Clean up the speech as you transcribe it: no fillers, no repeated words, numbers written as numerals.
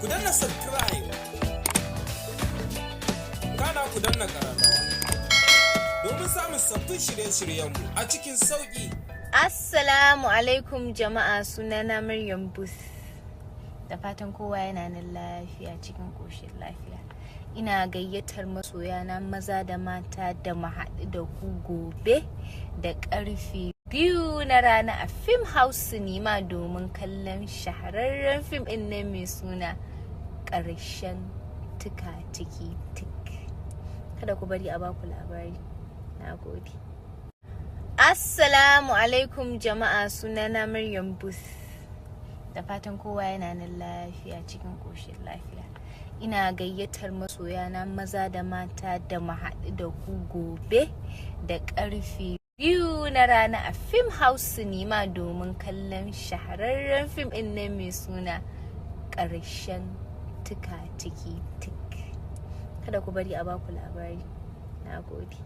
danna subscribe, kana ku danna ƙararrawa domin samun sabbin shirye-shiryenmu a cikin sauƙi. Assalamu alaikum jama'a, sunana Maryam Bus. Da fatan kowa yana nan lafiya cikin ƙoshin lafiya. Ina gayyatar masoyana maza da mata da mu haɗu da ku gobe da ƙarfe 2 na rana a Film House Cinema domin kallon shahararren fim ɗin nan mai suna ƙarshen Tika-Tiki Tik. Kada ku bari a baku labari. Na gode. Assalamu alaikum jama'a, sunana Maryam Bus. Da fatan kowa yana nan lafiya cikin ƙoshin lafiya. Ina gayyatar masoyana maza da mata da mu haɗu da ku gobe da ƙarfe 2 na rana a Film House Cinema domin kallon shahararren fim ɗin nan mai suna ƙarshen Tika-Tiki Tik. Kada ku bari a baku labari. Na gode.